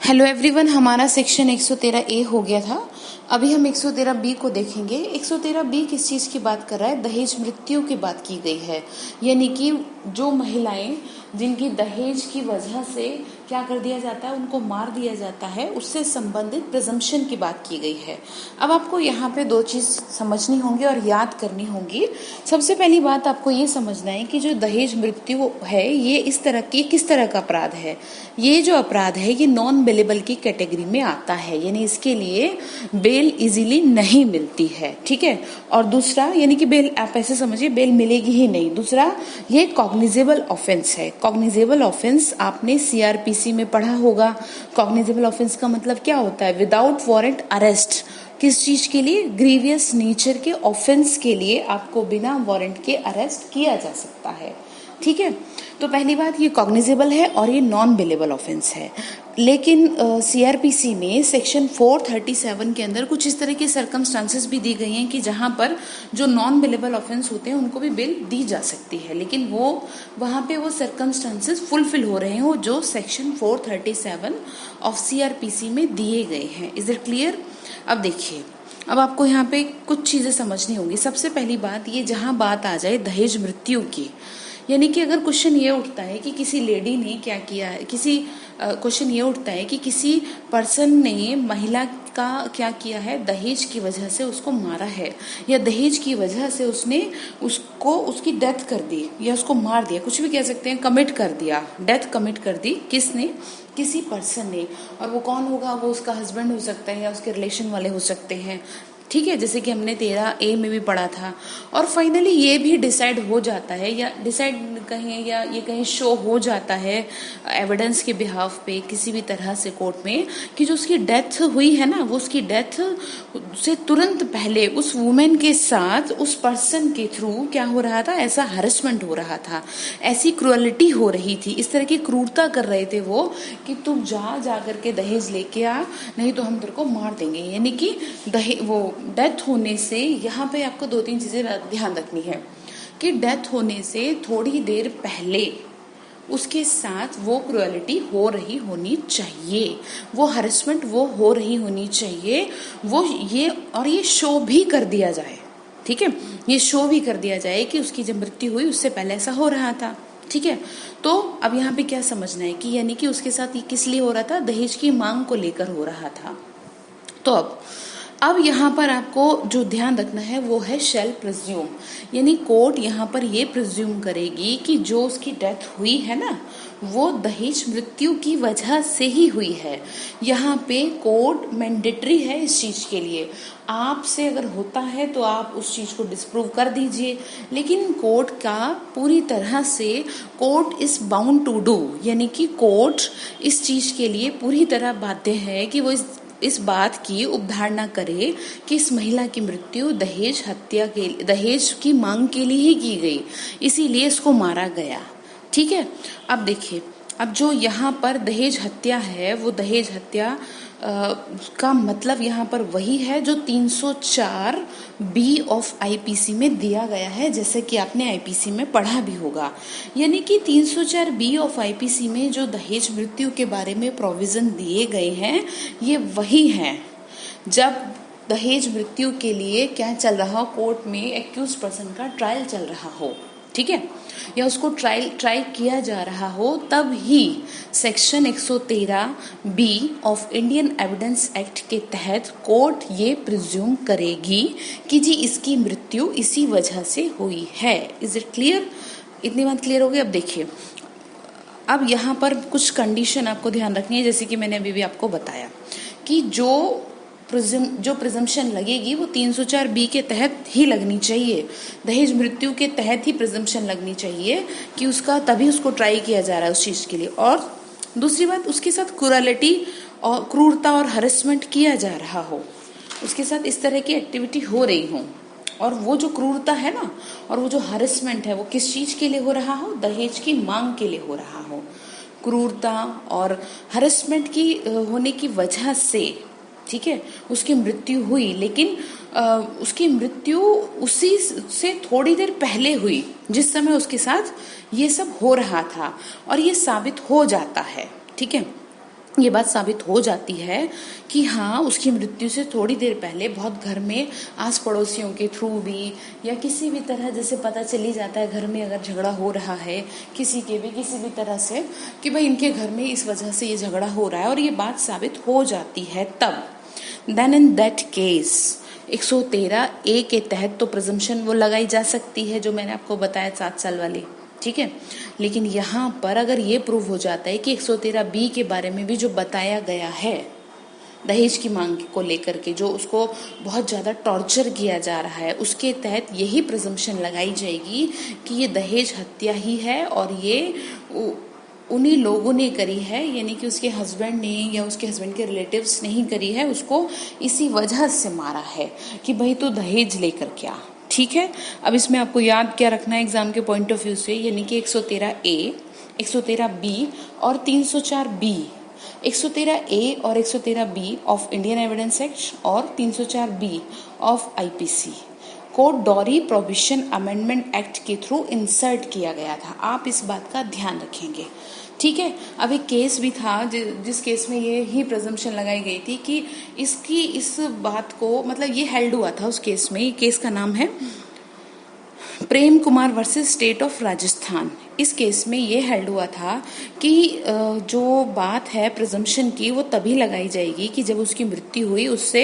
Hello everyone, हमारा section 113A हो गया था। अभी हम 113B को देखेंगे। 113B किस चीज़ की बात कर रहा है? दहेज मृत्यु की बात की गई है, यानी कि जो महिलाएं जिनकी दहेज की वजह से क्या कर दिया जाता है, उनको मार दिया जाता है, उससे संबंधित प्रिजम्पशन की बात की गई है। अब आपको यहाँ पे दो चीज़ समझनी होंगी और याद करनी होंगी। सबसे पहली बात आपको ये समझना है कि जो दहेज मृत्यु है ये किस तरह का अपराध है। ये जो अपराध है ये नॉन बेलेबल की कैटेगरी में आता है, यानी इसके लिए बेल इजीली नहीं मिलती है। ठीक है। और दूसरा, यानी कि बेल, आप ऐसे समझिए, बेल मिलेगी ही नहीं। दूसरा, ये कॉग्निजेबल ऑफेंस है। कॉग्निजेबल ऑफेंस आपने सीआरपीसी में पढ़ा होगा। कॉग्निजेबल ऑफेंस का मतलब क्या होता है? Without warrant arrest. किस चीज के लिए? ग्रीवियस नेचर के ऑफेंस के लिए आपको बिना वारंट के अरेस्ट किया जा सकता है। ठीक है। तो पहली बात, ये कॉग्निजेबल है और ये नॉन बेलेबल ऑफेंस है। लेकिन सीआरपीसी में सेक्शन 437 के अंदर कुछ इस तरह के सर्कमस्टांसेस भी दी गई हैं कि जहां पर जो नॉन बेलेबल ऑफेंस होते हैं उनको भी बेल दी जा सकती है, लेकिन वो वहां पे वो सर्कमस्टांसेस फुलफिल हो रहे हो जो सेक्शन 437 ऑफ सीआरपीसी में दिए गए हैं। Is it clear? अब देखिए, अब आपको यहाँ पे कुछ चीजें समझनी होंगी। सबसे पहली बात, ये जहां बात आ जाए दहेज मृत्यु की, यानी कि अगर क्वेश्चन ये उठता है कि किसी लेडी ने क्या किया है, क्वेश्चन ये उठता है कि किसी पर्सन ने महिला का क्या किया है, दहेज की वजह से उसको मारा है, या दहेज की वजह से उसने उसकी डेथ कर दी, या उसको मार दिया, कुछ भी कह सकते हैं, कमिट कर दिया, डेथ कमिट कर दी। किसने? किसी पर्सन ने। और वो कौन होगा? वो उसका हस्बैंड हो सकता है या उसके रिलेशन वाले हो सकते हैं। ठीक है, जैसे कि हमने 13A में भी पढ़ा था। और फाइनली ये भी डिसाइड हो जाता है, या डिसाइड कहें, या ये कहीं शो हो जाता है एविडेंस के बिहाफ पे किसी भी तरह से कोर्ट में, कि जो उसकी डेथ हुई है ना, वो उसकी डेथ से तुरंत पहले उस वुमेन के साथ उस पर्सन के थ्रू क्या हो रहा था? ऐसा हरेसमेंट हो रहा था, ऐसी क्रूअलिटी हो रही थी, इस तरह की क्रूरता कर रहे थे वो कि तुम जा करके दहेज लेके आ, नहीं तो हम तेरे को मार देंगे। यानी कि वो डेथ होने से, यहाँ पे आपको दो तीन चीजें ध्यान रखनी है कि डेथ होने से थोड़ी देर पहले उसके साथ वो क्रूअलिटी हो रही होनी चाहिए, वो हरेसमेंट वो हो रही होनी चाहिए, वो ये शो भी कर दिया जाए। ठीक है, ये शो भी कर दिया जाए कि उसकी जब मृत्यु हुई उससे पहले ऐसा हो रहा था। ठीक है। तो अब यहाँ पे क्या समझना है कि यानी कि उसके साथ ये किस लिए हो रहा था? दहेज की मांग को लेकर हो रहा था। तो अब यहाँ पर आपको जो ध्यान रखना है वो है शैल प्रिज्यूम, यानी कोर्ट यहाँ पर ये प्रिज्यूम करेगी कि जो उसकी डेथ हुई है ना, वो दहेज मृत्यु की वजह से ही हुई है। यहाँ पे कोर्ट मैंडेटरी है इस चीज के लिए। आपसे अगर होता है तो आप उस चीज को डिस्प्रूव कर दीजिए, लेकिन कोर्ट का पूरी तरह से court is bound to do, यानी कि कोर्ट इस चीज के लिए पूरी तरह बाध्य है कि वो इस बात की उपधारणा करे कि इस महिला की मृत्यु दहेज की मांग के लिए ही की गई, इसीलिए इसको मारा गया। ठीक है। अब देखिए, अब जो यहाँ पर दहेज हत्या है, वो दहेज हत्या का मतलब यहाँ पर वही है जो 304B ऑफ आईपीसी में दिया गया है, जैसे कि आपने आईपीसी में पढ़ा भी होगा। यानी कि 304B ऑफ आईपीसी में जो दहेज मृत्यु के बारे में प्रोविजन दिए गए हैं, ये वही हैं जब दहेज मृत्यु के लिए क्या चल रहा हो, कोर्ट में एक्यूज पर्सन का ट्रायल चल रहा हो। ठीक है, या उसको ट्राई किया जा रहा हो, तब ही section 113B of Indian evidence act के तहत कोर्ट ये प्रिज्यूम करेगी कि जी इसकी मृत्यु इसी वजह से हुई है। Is it clear? इतनी बात क्लियर हो गई? अब देखिए, अब यहाँ पर कुछ कंडीशन आपको ध्यान रखनी है, जैसे कि मैंने अभी भी आपको बताया कि जो प्रिजम्पशन लगेगी वो 304B के तहत ही लगनी चाहिए, दहेज मृत्यु के तहत ही प्रिजम्पशन लगनी चाहिए कि उसका तभी उसको ट्राई किया जा रहा है उस चीज के लिए। और दूसरी बात, उसके साथ क्रूरलिटी और क्रूरता और हरेसमेंट किया जा रहा हो, उसके साथ इस तरह की एक्टिविटी हो रही हो, और वो जो क्रूरता है ना, और वो जो हरेसमेंट है, वो किस चीज के लिए हो रहा हो? दहेज की मांग के लिए हो रहा हो। क्रूरता और हरेसमेंट की होने की वजह से, ठीक है, उसकी मृत्यु हुई, लेकिन उसकी मृत्यु उसी से थोड़ी देर पहले हुई जिस समय उसके साथ ये सब हो रहा था, और ये साबित हो जाता है। ठीक है, ये बात साबित हो जाती है कि हाँ, उसकी मृत्यु से थोड़ी देर पहले बहुत घर में आस पड़ोसियों के थ्रू भी या किसी भी तरह जैसे पता चली जाता है, घर में अगर झगड़ा हो रहा है किसी के भी किसी भी तरह से कि भाई इनके घर में इस वजह से ये झगड़ा हो रहा है और ये बात साबित हो जाती है, तब then in that case 113A के तहत तो प्रिजम्पशन वो लगाई जा सकती है जो मैंने आपको बताया 7 साल वाली, ठीक है। लेकिन यहाँ पर अगर ये प्रूव हो जाता है कि 113B के बारे में भी जो बताया गया है दहेज की मांग को लेकर के, जो उसको बहुत ज़्यादा टॉर्चर किया जा रहा है, उसके तहत यही प्रिजम्पशन लगाई जाएगी कि ये दहेज हत्या ही है और ये उन्हीं लोगों ने करी है, यानी कि उसके हस्बैंड ने या उसके हस्बैंड के रिलेटिव्स नहीं करी है, उसको इसी वजह से मारा है कि भाई तू दहेज लेकर क्या, ठीक है। अब इसमें आपको याद क्या रखना है एग्जाम के पॉइंट ऑफ व्यू से, यानी कि 113A, 113B और 304B, 113A और 113B of Indian evidence act और 304B ऑफ IPC को डॉरी प्रोहिबिशन अमेंडमेंट एक्ट के थ्रू इंसर्ट किया गया था। आप इस बात का ध्यान रखेंगे, ठीक है। अब एक केस भी था जिस केस में ये ही प्रिजम्पशन लगाई गई थी कि इसकी इस बात को मतलब ये हेल्ड हुआ था उस केस में। केस का नाम है Prem Kumar versus state of Rajasthan. इस केस में ये हेल्ड हुआ था कि जो बात है प्रिजम्पशन की वो तभी लगाई जाएगी कि जब उसकी मृत्यु हुई उससे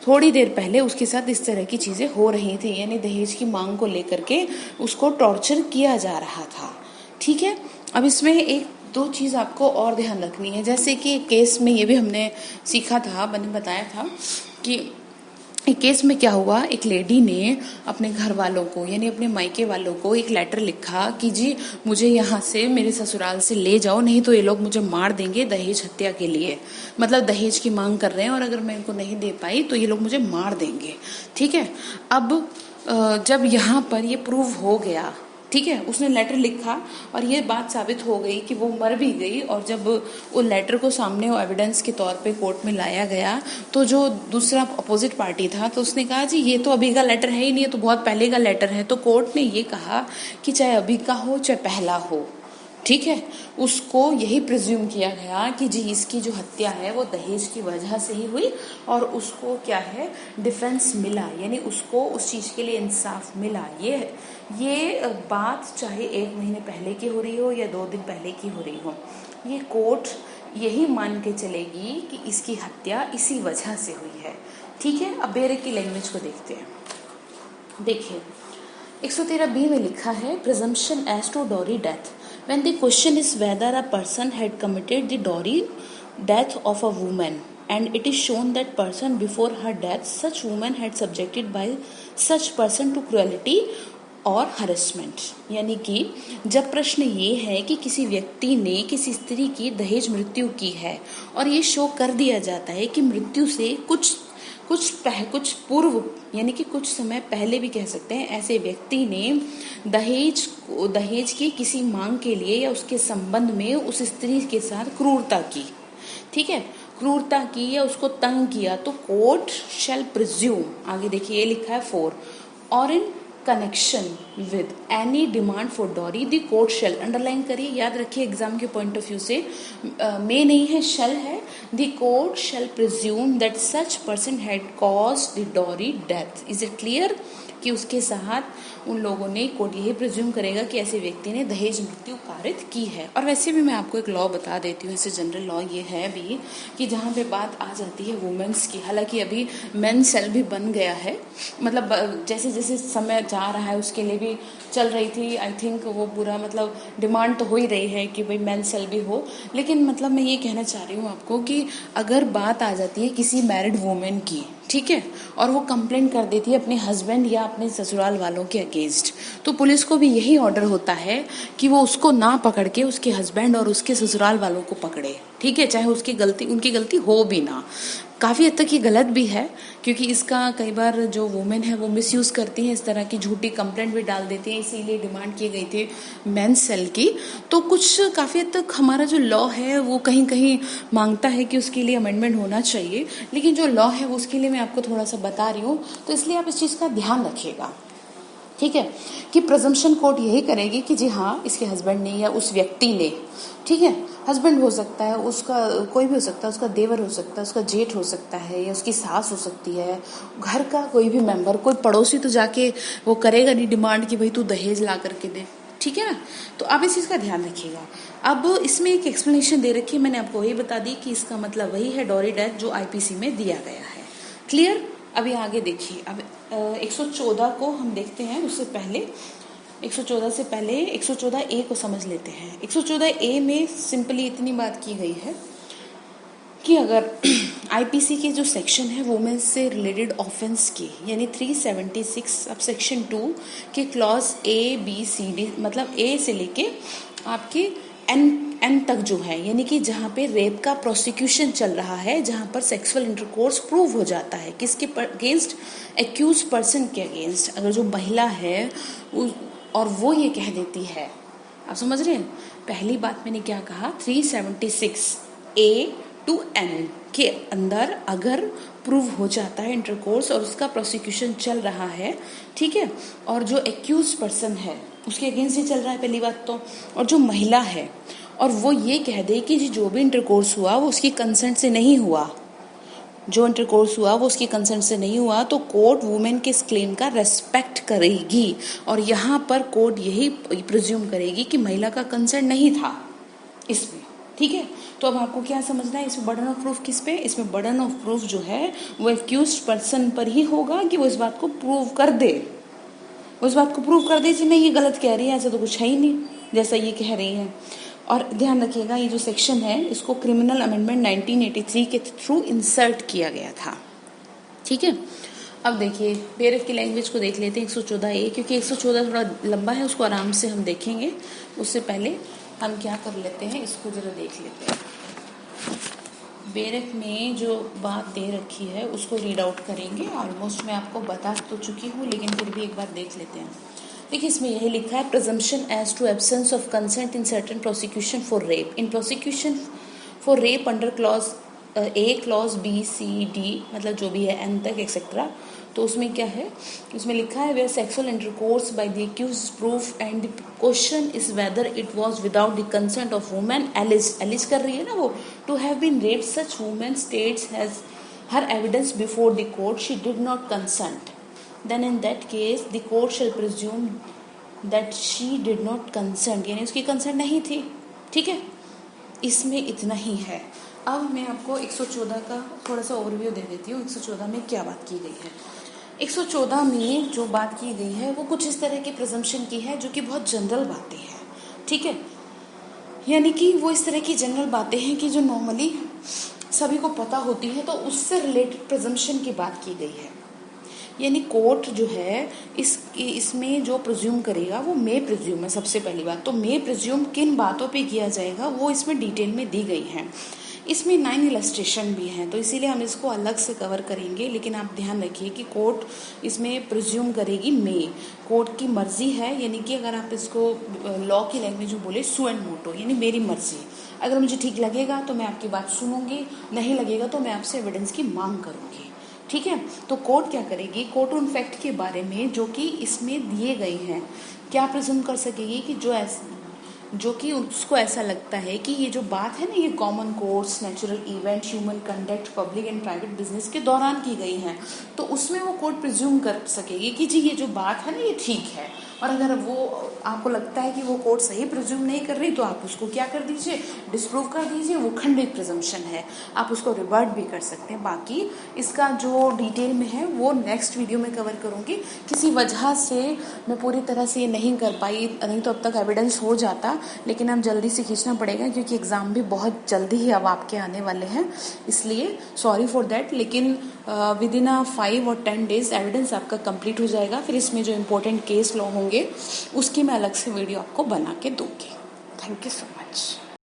थोड़ी देर पहले उसके साथ इस तरह की चीज़ें हो रही थी, यानी दहेज की मांग को लेकर के उसको टॉर्चर किया जा रहा था, ठीक है। अब इसमें एक दो चीज़ आपको और ध्यान रखनी है, जैसे कि केस में ये भी हमने सीखा था, मैंने बताया था कि एक केस में क्या हुआ, एक लेडी ने अपने घर वालों को यानी अपने मायके वालों को एक लेटर लिखा कि जी मुझे यहाँ से मेरे ससुराल से ले जाओ, नहीं तो ये लोग मुझे मार देंगे दहेज हत्या के लिए, मतलब दहेज की मांग कर रहे हैं और अगर मैं इनको नहीं दे पाई तो ये लोग मुझे मार देंगे, ठीक है। अब जब यहाँ पर ये प्रूव हो गया, ठीक है, उसने लेटर लिखा और ये बात साबित हो गई कि वो मर भी गई, और जब वो लेटर को सामने वो एविडेंस के तौर पे कोर्ट में लाया गया तो जो दूसरा अपोजिट पार्टी था तो उसने कहा जी ये तो अभी का लेटर है ही नहीं, ये तो बहुत पहले का लेटर है। तो कोर्ट ने ये कहा कि चाहे अभी का हो चाहे पहला हो, ठीक है, उसको यही प्रिज्यूम किया गया कि जी इसकी जो हत्या है वो दहेज की वजह से ही हुई और उसको क्या है डिफेंस मिला, यानी उसको उस चीज़ के लिए इंसाफ मिला। ये बात चाहे 1 महीने पहले की हो रही हो या 2 दिन पहले की हो रही हो, ये कोर्ट यही मान के चलेगी कि इसकी हत्या इसी वजह से हुई है, ठीक है। अब बेरे की लैंग्वेज को देखते हैं। देखिए 113B में लिखा है presumption as to dowry death when the question is whether a person had committed the dowry death of a woman and it is shown that person before her death such woman had subjected by such person to cruelty और harassment, यानी कि जब प्रश्न ये है कि किसी व्यक्ति ने किसी स्त्री की दहेज मृत्यु की है और ये शो कर दिया जाता है कि मृत्यु से कुछ पूर्व यानी कि कुछ समय पहले भी कह सकते हैं, ऐसे व्यक्ति ने दहेज की किसी मांग के लिए या उसके संबंध में उस स्त्री के साथ क्रूरता की, ठीक है, क्रूरता की या उसको तंग किया, तो कोर्ट शैल प्रिज्यूम, आगे देखिए ये लिखा है 4, और in connection with any demand for dowry the court shall, underline करिए, याद रखिए एग्जाम के पॉइंट ऑफ व्यू से में नहीं है शेल है, the court shall presume that such person had caused the dowry death. Is it clear कि उसके साथ उन लोगों ने, कोर्ट यही प्रिज्यूम करेगा कि ऐसे व्यक्ति ने दहेज मृत्यु कारित की है। और वैसे भी मैं आपको एक लॉ बता देती हूँ, ऐसे जनरल लॉ ये है भी कि जहाँ पे बात आ जाती है वुमेन्स की, हालांकि अभी मेन सेल भी बन गया है, मतलब जैसे जैसे समय जा रहा है उसके लिए भी चल रही थी, आई थिंक वो पूरा मतलब डिमांड तो हो ही रही है कि भाई मेन सेल भी हो, लेकिन मतलब मैं ये कहना चाह रही हूँ आपको कि अगर बात आ जाती है किसी मैरिड वुमेन की, ठीक है, और वो कंप्लेन कर देती है अपने हस्बैंड या अपने ससुराल वालों के अगेंस्ट, तो पुलिस को भी यही ऑर्डर होता है कि वो उसको ना पकड़ के उसके हस्बैंड और उसके ससुराल वालों को पकड़े, ठीक है, चाहे उनकी गलती हो भी ना। काफ़ी हद तक ये गलत भी है क्योंकि इसका कई बार जो वुमेन है वो मिसयूज़ करती हैं, इस तरह की झूठी कंप्लेंट भी डाल देती हैं, इसीलिए डिमांड की गई थी मेन सेल की। तो कुछ काफ़ी हद तक हमारा जो लॉ है वो कहीं कहीं मांगता है कि उसके लिए अमेंडमेंट होना चाहिए, लेकिन जो लॉ है वो उसके लिए मैं आपको थोड़ा सा बता रही हूँ, तो इसलिए आप इस चीज़ का ध्यान रखिएगा। ठीक है, कि प्रिजम्पशन कोर्ट यही करेगी कि जी हाँ इसके हस्बैंड ने या उस व्यक्ति ने, ठीक है, हस्बैंड हो सकता है, उसका कोई भी हो सकता है, उसका देवर हो सकता है, उसका जेठ हो सकता है, या उसकी सास हो सकती है, घर का कोई भी मेंबर, कोई पड़ोसी तो जाके वो करेगा नहीं डिमांड कि भाई तू दहेज ला करके दे, ठीक है ना। तो आप इस चीज़ का ध्यान रखिएगा। अब इसमें एक एक्सप्लेनेशन दे रखी है, मैंने आपको वही बता दी कि इसका मतलब वही है डॉरी डेथ जो आईपीसी में दिया गया है। क्लियर। अभी आगे देखिए, अब 114 को हम देखते हैं। उससे पहले 114 से पहले 114 ए को समझ लेते हैं। 114 ए में सिंपली इतनी बात की गई है कि अगर आईपीसी के जो सेक्शन है वुमेन से रिलेटेड ऑफेंस के, यानी 376 अब सेक्शन 2 के clause A B C D, मतलब ए से लेके आपके एन तक जो है, यानी कि जहाँ पे रेप का प्रोसिक्यूशन चल रहा है, जहाँ पर सेक्सुअल इंटरकोर्स प्रूव हो जाता है, किसके अगेंस्ट, एक्यूज पर्सन के अगेंस्ट, अगर जो महिला है और वो ये कह देती है। आप समझ रहे हैं, पहली बात मैंने क्या कहा, 376 ए टू एन के अंदर अगर प्रूव हो जाता है इंटरकोर्स और उसका प्रोसिक्यूशन चल रहा है, ठीक है, और जो एक्यूज पर्सन है उसके अगेंस्ट ही चल रहा है पहली बात तो, और जो महिला है और वो ये कह दे कि जो भी इंटरकोर्स हुआ वो उसकी कंसेंट से नहीं हुआ, जो इंटरकोर्स हुआ वो उसकी कंसेंट से नहीं हुआ, तो कोर्ट वुमेन के इस क्लेम का रेस्पेक्ट करेगी। और यहाँ पर कोर्ट यही प्रिज्यूम करेगी कि महिला का कंसेंट नहीं था इसमें, ठीक है। तो अब आपको क्या समझना है, इसमें बर्डन ऑफ प्रूफ किस पे, इसमें बर्डन ऑफ प्रूफ जो है वो एक्यूज्ड पर्सन पर ही होगा कि वो इस बात को प्रूव कर दे, उस बात को प्रूव कर दे कि नहीं ये गलत कह रही है, ऐसा तो कुछ है ही नहीं जैसा ये कह रही है। और ध्यान रखिएगा ये जो सेक्शन है इसको क्रिमिनल अमेंडमेंट 1983 के थ्रू इंसर्ट किया गया था, ठीक है। अब देखिए बेरेफ की लैंग्वेज को देख लेते हैं 114 ए, क्योंकि 114 थोड़ा लंबा है, उसको आराम से हम देखेंगे। उससे पहले हम क्या कर लेते हैं, इसको जरा देख लेते हैं। बेरेफ में जो बात दे रखी है उसको रीड आउट करेंगे। ऑलमोस्ट मैं आपको बता तो चुकी हूँ, लेकिन फिर भी एक बार देख लेते हैं। देखिए इसमें यही लिखा है, presumption as to absence of consent in certain prosecution for rape, in prosecution for rape under clause A, clause B, C, D, मतलब जो भी है एन तक एक्सेट्रा। तो उसमें क्या है, उसमें लिखा है where sexual intercourse by the accused proof and the question is whether it was without the consent of women alleged कर रही है ना वो, to have been raped such women states has her evidence before the court she did not consent, then in that case the court shall presume that she did not consent, यानी उसकी consent नहीं थी, ठीक है। इसमें इतना ही है। अब मैं आपको 114 का थोड़ा सा ओवरव्यू दे देती हूँ। 114 में क्या बात की गई है। 114 में जो बात की गई है वो कुछ इस तरह की प्रिजम्पशन की है जो कि बहुत जनरल बातें हैं, ठीक है, यानी कि वो इस तरह की जनरल बातें हैं कि जो नॉर्मली सभी को पता होती है, तो उससे रिलेटेड प्रिजम्पशन की बात की गई है। यानी कोर्ट जो है इसमें जो प्रिज्यूम करेगा वो मे प्रिज्यूम है। सबसे पहली बात तो मे प्रिज्यूम किन बातों पे किया जाएगा वो इसमें डिटेल में दी गई है। इसमें 9 इलस्ट्रेशन भी हैं, तो इसीलिए हम इसको अलग से कवर करेंगे। लेकिन आप ध्यान रखिए कि कोर्ट इसमें प्रिज्यूम करेगी मे, कोर्ट की मर्जी है, यानी कि अगर आप इसको लॉ की लैंग्वेज में बोले सू एंड मोटो, यानी मेरी मर्जी, अगर मुझे ठीक लगेगा तो मैं आपकी बात सुनूंगी, नहीं लगेगा तो मैं आपसे एविडेंस की मांग करूंगी, ठीक है। तो कोर्ट क्या करेगी, कोर्ट उन फैक्ट के बारे में जो कि इसमें दिए गए हैं क्या प्रिज्यूम कर सकेगी कि जो कि उसको ऐसा लगता है कि ये जो बात है ना ये common course, natural event, human conduct, public and private business के दौरान की गई हैं, तो उसमें वो कोर्ट प्रिज्यूम कर सकेगी कि जी ये जो बात है ना ये ठीक है। और अगर वो आपको लगता है कि वो कोर्ट सही प्रिज्यूम नहीं कर रही तो आप उसको क्या कर दीजिए, डिस्प्रूव कर दीजिए, वो खंडित प्रिजम्पशन है, आप उसको रिवर्ट भी कर सकते हैं। बाकी इसका जो डिटेल में है वो नेक्स्ट वीडियो में कवर करूँगी। किसी वजह से मैं पूरी तरह से ये नहीं कर पाई, नहीं तो अब तक एविडेंस हो जाता, लेकिन अब जल्दी से खींचना पड़ेगा क्योंकि एग्ज़ाम भी बहुत जल्दी ही अब आपके आने वाले हैं, इसलिए सॉरी फॉर दैट। लेकिन विद इन 5 और 10 डेज एविडेंस आपका कंप्लीट हो जाएगा। फिर इसमें जो इम्पोर्टेंट केस लॉ होंगे उसकी मैं अलग से वीडियो आपको बना के दूँगी। Thank you so much.